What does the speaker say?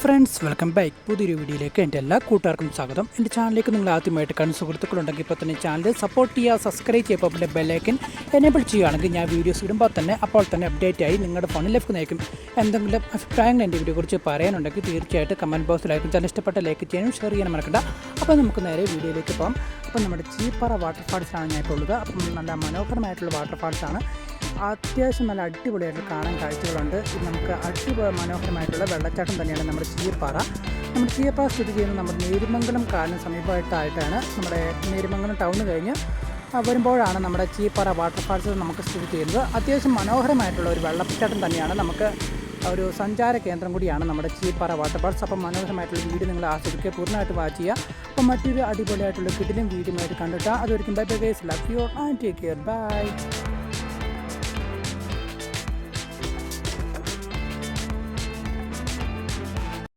Friends, welcome back. പുതിയൊരു വീഡിയോയിലേക്ക് എൻ്റെ എല്ലാ കൂട്ടുകാർക്കും സ്വാഗതം. എൻ്റെ ചാനലിലേക്ക് നിങ്ങൾ ആദ്യമായിട്ട് കാണുന്ന സുഹൃത്തുക്കളുണ്ടെങ്കിൽ ഇപ്പോൾ തന്നെ ചാനൽ സപ്പോർട്ട് ചെയ്യുക, സബ്സ്ക്രൈബ് ചെയ്യുക, പിന്നെ ബെല്ലൈക്കൻ എനേബിൾ ചെയ്യുകയാണെങ്കിൽ ഞാൻ വീഡിയോസ് ഇടുമ്പോൾ തന്നെ അപ്പോൾ തന്നെ അപ്ഡേറ്റ് ആയി നിങ്ങളുടെ ഫോണിലേക്ക് നയിക്കും. എന്തെങ്കിലും അഭിപ്രായങ്ങൾ എൻ്റെ വീഡിയോയെക്കുറിച്ച് പറയാനുണ്ടെങ്കിൽ തീർച്ചയായിട്ടും കമൻറ്റ് ബോക്സിലായിരിക്കും. ചാനൽ ഇഷ്ടപ്പെട്ട ലൈക്ക് ചെയ്യാനും ഷെയർ ചെയ്യാനും മറക്കണ്ട. അപ്പോൾ നമുക്ക് നേരെ വീഡിയോയിലേക്ക് പോകാം. അപ്പോൾ നമ്മുടെ ചീപ്പാറ വാട്ടർഫാൾസാണ് ഞാൻ ഇപ്പോൾ ഉള്ളത്. അപ്പം നല്ല മനോഹരമായിട്ടുള്ള വാട്ടർഫാൾസാണ്. അത്യാവശ്യം നല്ല അടിപൊളിയായിട്ട് കാണാൻ കാഴ്ചകളുണ്ട്. നമുക്ക് മനോഹരമായിട്ടുള്ള വെള്ളച്ചാട്ടം തന്നെയാണ് നമ്മുടെ ചീപ്പാറ. നമ്മുടെ ചീപ്പാറ സ്ഥിതി ചെയ്യുന്നത് നമ്മുടെ നേരിമംഗലം കാലിന് സമീപമായിട്ടാണ്. നമ്മുടെ നേരിമംഗലം ടൗണ് കഴിഞ്ഞ് വരുമ്പോഴാണ് നമ്മുടെ ചീപ്പാറ വാട്ടർഫാൾസ് നമുക്ക് സ്ഥിതി ചെയ്യുന്നത്. അത്യാവശ്യം മനോഹരമായിട്ടുള്ള ഒരു വെള്ളച്ചാട്ടം തന്നെയാണ്. നമുക്ക് ഒരു സഞ്ചാര കേന്ദ്രം കൂടിയാണ് നമ്മുടെ ചീപ്പാറ വാട്ടർഫാൾസ്. അപ്പം മനോഹരമായിട്ടുള്ള വീഡിയോ നിങ്ങൾ ആസ്വദിക്കുക, പൂർണ്ണമായിട്ട് വാച്ച് ചെയ്യുക. അപ്പം മറ്റൊരു അടിപൊളിയായിട്ടുള്ള കിടിലും വീഡിയോയുമായിട്ട് കണ്ടിട്ട് അതൊരിക്കും. Bye bye guys, love you and take care, by.